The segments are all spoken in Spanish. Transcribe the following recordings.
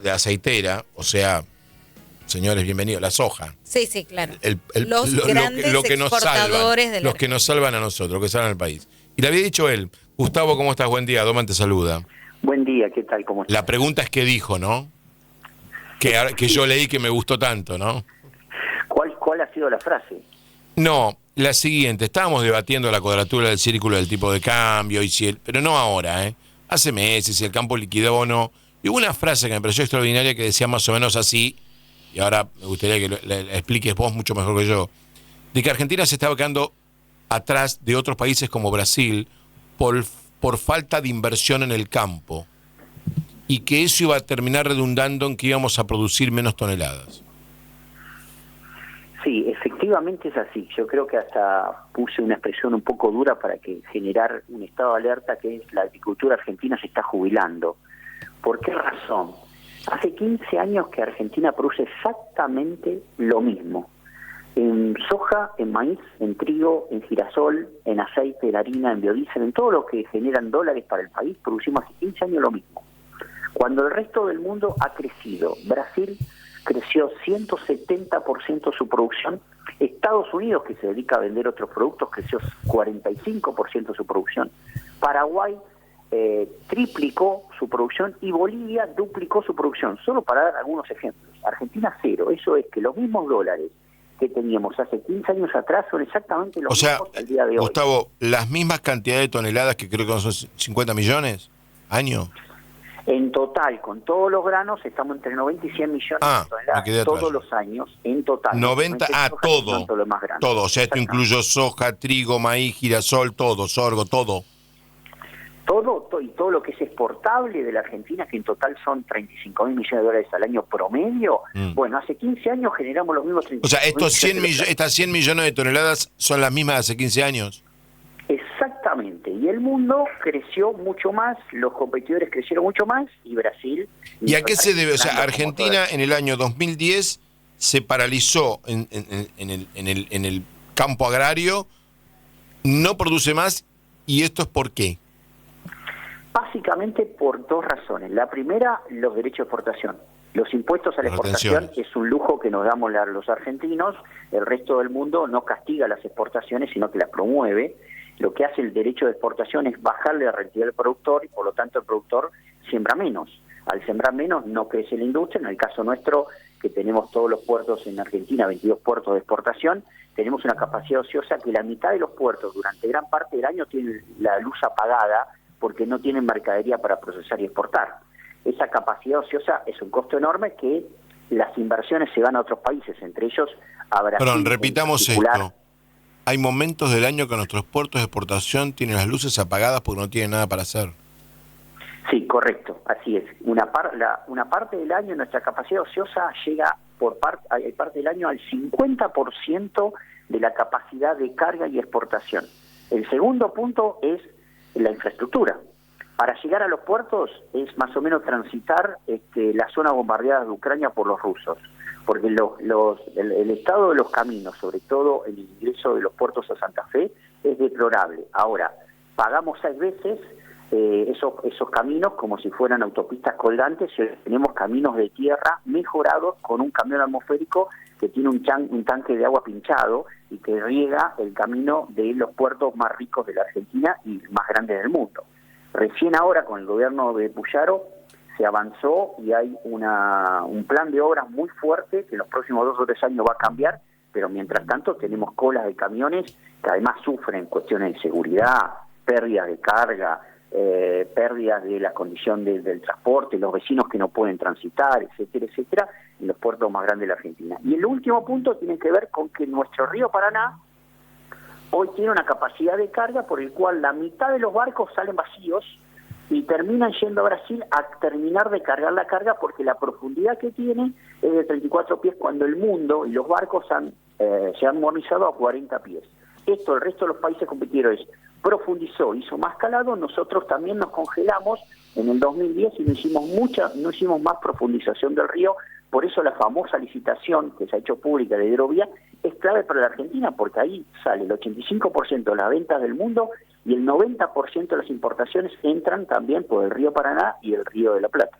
de aceitera, o sea, señores, bienvenidos, la soja. Sí, sí, claro. Los grandes lo que nos exportadores salvan, de la los que nos salvan a nosotros, los que salvan al país. Y le había dicho él, Gustavo, ¿cómo estás? Buen día, Doman te saluda. Buen día, ¿qué tal? ¿Cómo estás? La pregunta es qué dijo, ¿no? Que yo leí que me gustó tanto, ¿no? ¿Cuál ha sido la frase? No, la siguiente, estábamos debatiendo la cuadratura del círculo del tipo de cambio, y si pero no ahora, hace meses, si el campo liquidó o no. Y hubo una frase que me pareció extraordinaria que decía más o menos así, y ahora me gustaría que la expliques vos mucho mejor que yo, de que Argentina se estaba quedando atrás de otros países como Brasil por falta de inversión en el campo, y que eso iba a terminar redundando en que íbamos a producir menos toneladas. Sí, efectivamente es así. Yo creo que hasta puse una expresión un poco dura para que generar un estado de alerta, que es la agricultura argentina se está jubilando. ¿Por qué razón? Hace 15 años que Argentina produce exactamente lo mismo. En soja, en maíz, en trigo, en girasol, en aceite, en harina, en biodiesel, en todo lo que generan dólares para el país, producimos hace 15 años lo mismo. Cuando el resto del mundo ha crecido, Brasil creció 170% su producción, Estados Unidos, que se dedica a vender otros productos, creció 45% su producción, Paraguay triplicó su producción y Bolivia duplicó su producción, solo para dar algunos ejemplos. Argentina cero, eso es que los mismos dólares que teníamos hace 15 años atrás son exactamente los mismos al día de hoy. Gustavo, las mismas cantidades de toneladas que creo que son 50 millones año. En total, con todos los granos, estamos entre 90 y 100 millones de toneladas todos los años, en total. 90, todo. Todo, o sea, esto incluye soja, trigo, maíz, girasol, todo, sorgo, todo. Y todo lo que es exportable de la Argentina, que en total son 35 mil millones de dólares al año promedio. Bueno, hace 15 años generamos los mismos 35 O sea, estas 100 millones de toneladas son las mismas de hace 15 años. Exactamente, y el mundo creció mucho más, los competidores crecieron mucho más, y Brasil... ¿Y a qué se debe? O sea, Argentina en el año 2010 se paralizó en el campo agrario, no produce más, ¿y esto es por qué? Básicamente por dos razones. La primera, los derechos de exportación. Los impuestos a la exportación es un lujo que nos damos los argentinos, el resto del mundo no castiga las exportaciones, sino que las promueve. Lo que hace el derecho de exportación es bajarle la rentabilidad al productor y por lo tanto el productor siembra menos. Al sembrar menos no crece la industria. En el caso nuestro, que tenemos todos los puertos en Argentina, 22 puertos de exportación, tenemos una capacidad ociosa que la mitad de los puertos durante gran parte del año tienen la luz apagada porque no tienen mercadería para procesar y exportar. Esa capacidad ociosa es un costo enorme que las inversiones se van a otros países, entre ellos a Brasil. Perdón, repitamos esto. Hay momentos del año que nuestros puertos de exportación tienen las luces apagadas porque no tienen nada para hacer. Sí, correcto, así es. Una parte del año nuestra capacidad ociosa llega hay parte del año al 50% de la capacidad de carga y exportación. El segundo punto es la infraestructura. Para llegar a los puertos es más o menos transitar la zona bombardeada de Ucrania por los rusos, porque el estado de los caminos, sobre todo el ingreso de los puertos a Santa Fe, es deplorable. Ahora, pagamos 6 veces esos caminos como si fueran autopistas colgantes, y tenemos caminos de tierra mejorados con un camión atmosférico que tiene un tanque de agua pinchado y que riega el camino de los puertos más ricos de la Argentina y más grandes del mundo. Recién ahora con el gobierno de Puyaro se avanzó y hay un plan de obras muy fuerte que en los próximos 2 o 3 años va a cambiar, pero mientras tanto tenemos colas de camiones que además sufren cuestiones de seguridad, pérdidas de carga, pérdidas de la condición del transporte, los vecinos que no pueden transitar, etcétera, etcétera, en los puertos más grandes de la Argentina. Y el último punto tiene que ver con que nuestro río Paraná hoy tiene una capacidad de carga por el cual la mitad de los barcos salen vacíos y terminan yendo a Brasil a terminar de cargar la carga porque la profundidad que tiene es de 34 pies cuando el mundo y los barcos se han modernizado a 40 pies. Esto el resto de los países competidores profundizó, hizo más calado, nosotros también nos congelamos en el 2010 y no hicimos más profundización del río. Por eso la famosa licitación que se ha hecho pública de Hidrovía es clave para la Argentina, porque ahí sale el 85% de las ventas del mundo y el 90% de las importaciones entran también por el río Paraná y el río de la Plata.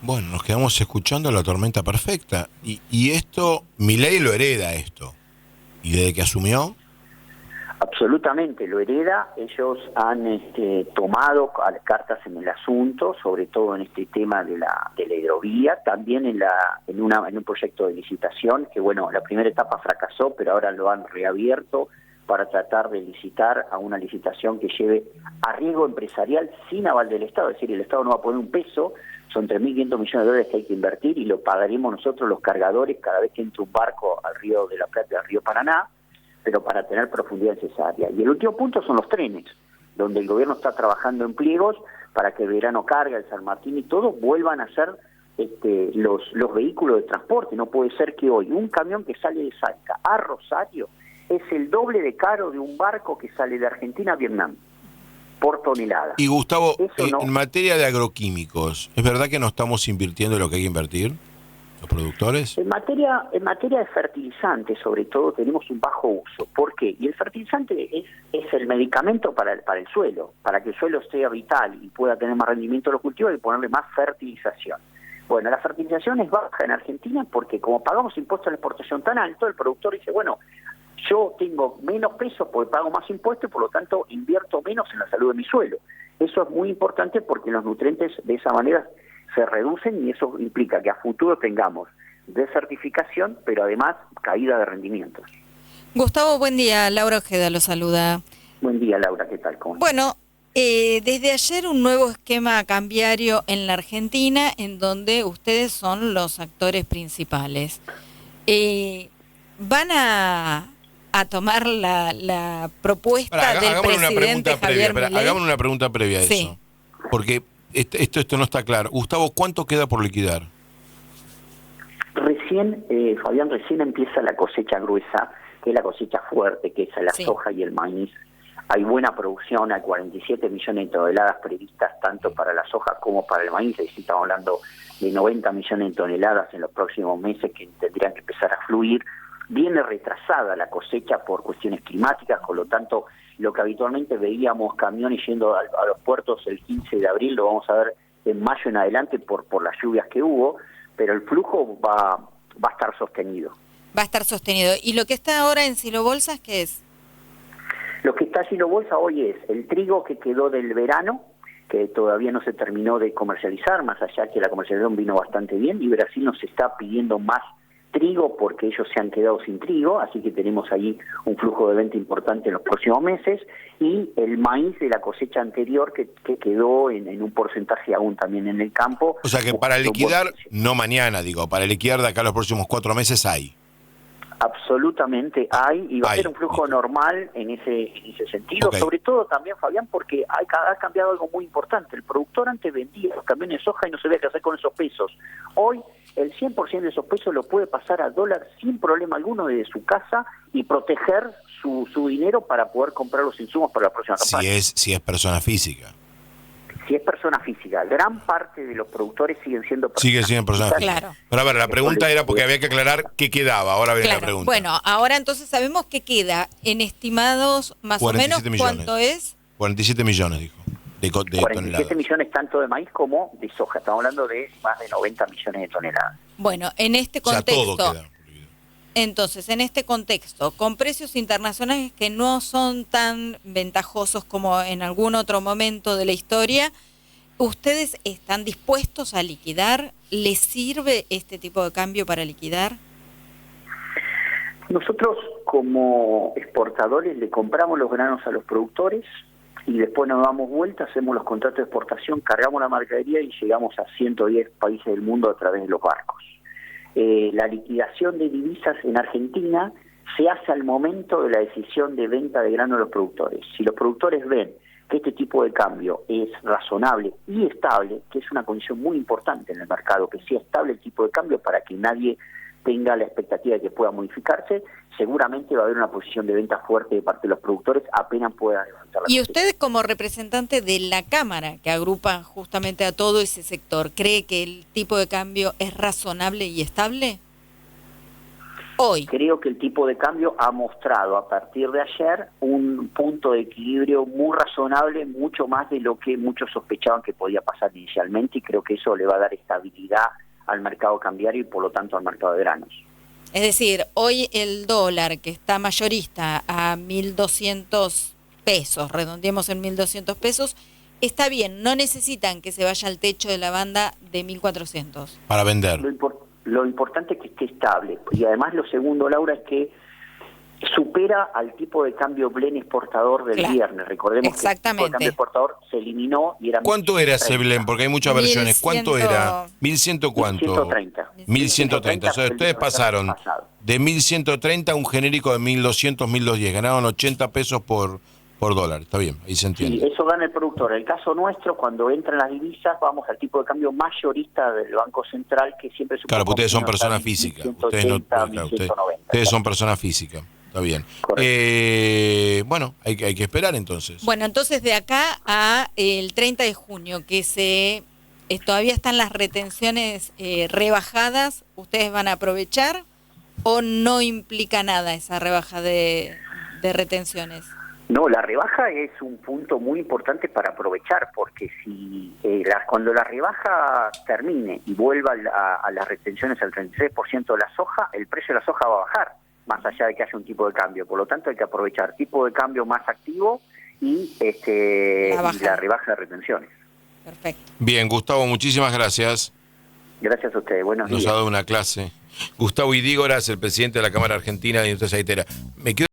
Bueno, nos quedamos escuchando la tormenta perfecta. Y esto, Milei lo hereda esto. Y desde que asumió, Absolutamente, lo hereda. Ellos han tomado cartas en el asunto, sobre todo en este tema de la hidrovía, también en un proyecto de licitación que, bueno, la primera etapa fracasó, pero ahora lo han reabierto para tratar de licitar a una licitación que lleve a riesgo empresarial sin aval del Estado, es decir, el Estado no va a poner un peso, son 3.500 millones de dólares que hay que invertir y lo pagaremos nosotros los cargadores cada vez que entre un barco al río de la Plata y al río Paraná, pero para tener profundidad necesaria. Y el último punto son los trenes, donde el gobierno está trabajando en pliegos para que Verano Carga, el San Martín y todos vuelvan a ser los vehículos de transporte. No puede ser que hoy un camión que sale de Salta a Rosario es el doble de caro de un barco que sale de Argentina a Vietnam, por tonelada. y Gustavo, Eso no. en materia de agroquímicos, ¿es verdad que no estamos invirtiendo lo que hay que invertir, los productores? En materia de fertilizantes, sobre todo, tenemos un bajo uso. ¿Por qué? Y el fertilizante es el medicamento para el suelo, para que el suelo sea vital y pueda tener más rendimiento de los cultivos y ponerle más fertilización. Bueno, la fertilización es baja en Argentina porque como pagamos impuestos a la exportación tan alto, el productor dice, bueno, yo tengo menos pesos porque pago más impuestos y por lo tanto invierto menos en la salud de mi suelo. Eso es muy importante porque los nutrientes de esa manera se reducen y eso implica que a futuro tengamos desertificación, pero además caída de rendimientos. Gustavo, buen día. Laura Ojeda lo saluda. Buen día, Laura, ¿qué tal? ¿Cómo estás? Bueno, desde ayer un nuevo esquema cambiario en la Argentina en donde ustedes son los actores principales. ¿Van a tomar la propuesta del presidente Javier Milei? Hagamos una pregunta previa a Sí. eso. Porque esto no está claro. Gustavo, ¿cuánto queda por liquidar? Recién, Fabián, recién empieza la cosecha gruesa, que es la cosecha fuerte, que es la Sí. soja y el maíz. Hay buena producción, hay 47 millones de toneladas previstas tanto para la soja como para el maíz, es decir, estamos hablando de 90 millones de toneladas en los próximos meses que tendrían que empezar a fluir. Viene retrasada la cosecha por cuestiones climáticas, con lo tanto, lo que habitualmente veíamos camiones yendo a los puertos el 15 de abril, lo vamos a ver en mayo en adelante por las lluvias que hubo, pero el flujo va a estar sostenido. Va a estar sostenido. ¿Y lo que está ahora en Silobolsas qué es? Lo que está Silo Bolsa hoy es el trigo que quedó del verano, que todavía no se terminó de comercializar, más allá que la comercialización vino bastante bien, y Brasil nos está pidiendo más trigo porque ellos se han quedado sin trigo, así que tenemos ahí un flujo de venta importante en los próximos meses, y el maíz de la cosecha anterior que quedó en un porcentaje aún también en el campo. O sea que para liquidar, no mañana, digo, para liquidar de acá a los próximos 4 meses hay. Absolutamente hay, y va a Hay, ser un flujo listo. normal en ese sentido, Ok. sobre todo también, Fabián, porque ha cambiado algo muy importante. El productor antes vendía los camiones de soja y no sabía qué hacer con esos pesos. Hoy el 100% de esos pesos lo puede pasar a dólar sin problema alguno desde su casa y proteger su dinero para poder comprar los insumos para la próxima campaña. Si es persona física. Si es persona física, gran parte de los productores siguen siendo Sigue siendo persona físicas. física. Claro. Pero a ver, la pregunta era porque había que aclarar qué quedaba. Ahora viene la Claro. pregunta. Bueno, ahora entonces sabemos qué queda. En estimados, más o 47 menos, millones. ¿cuánto es? 47 millones, dijo, de 47 toneladas. millones tanto de maíz como de soja. Estamos hablando de más de 90 millones de toneladas. Bueno, en este O sea, todo contexto, queda. entonces, en este contexto, con precios internacionales que no son tan ventajosos como en algún otro momento de la historia, ¿ustedes están dispuestos a liquidar? ¿Les sirve este tipo de cambio para liquidar? Nosotros como exportadores le compramos los granos a los productores y después nos damos vuelta, hacemos los contratos de exportación, cargamos la mercadería y llegamos a 110 países del mundo a través de los barcos. La liquidación de divisas en Argentina se hace al momento de la decisión de venta de grano a los productores. Si los productores ven que este tipo de cambio es razonable y estable, que es una condición muy importante en el mercado, que sea estable el tipo de cambio para que nadie tenga la expectativa de que pueda modificarse, seguramente va a haber una posición de venta fuerte de parte de los productores apenas puedan levantar la Y cosecha. usted como representante de la Cámara, que agrupa justamente a todo ese sector, ¿cree que el tipo de cambio es razonable y estable? Hoy. Creo que el tipo de cambio ha mostrado a partir de ayer un punto de equilibrio muy razonable, mucho más de lo que muchos sospechaban que podía pasar inicialmente, y creo que eso le va a dar estabilidad al mercado cambiario y por lo tanto al mercado de granos. Es decir, hoy el dólar que está mayorista a 1.200 pesos, redondeemos en 1.200 pesos, está bien, no necesitan que se vaya al techo de la banda de 1.400. Para vender. Lo importante es que esté estable. Y además lo segundo, Laura, es que supera al tipo de cambio Blend exportador del viernes. Recordemos que el tipo de cambio exportador se eliminó y era... ¿Cuánto era ese Blend? Porque hay muchas versiones. ¿Cuánto era? ¿1100 cuánto? 1130. 1130. O sea, ustedes pasaron de 1130 a un genérico de 1200, 1210. Ganaron 80 pesos por dólar. Está bien, ahí se entiende. Sí, eso gana el productor. En el caso nuestro, cuando entran las divisas, vamos al tipo de cambio mayorista del Banco Central, que siempre... Claro, porque ustedes son personas físicas. Ustedes son personas físicas. Está bien. Bueno, hay que esperar entonces. Bueno, entonces de acá a el 30 de junio, que todavía están las retenciones rebajadas, ¿ustedes van a aprovechar o no implica nada esa rebaja de retenciones? No, la rebaja es un punto muy importante para aprovechar, porque cuando la rebaja termine y vuelva a las retenciones al 33% de la soja, el precio de la soja va a bajar, más allá de que haya un tipo de cambio. Por lo tanto, hay que aprovechar tipo de cambio más activo y la rebaja de retenciones. Perfecto. Bien, Gustavo, muchísimas gracias. Gracias a ustedes. Buenos días. Nos ha dado una clase. Gustavo Idígoras, el presidente de la Cámara Argentina de Industria Aceitera. Me quedo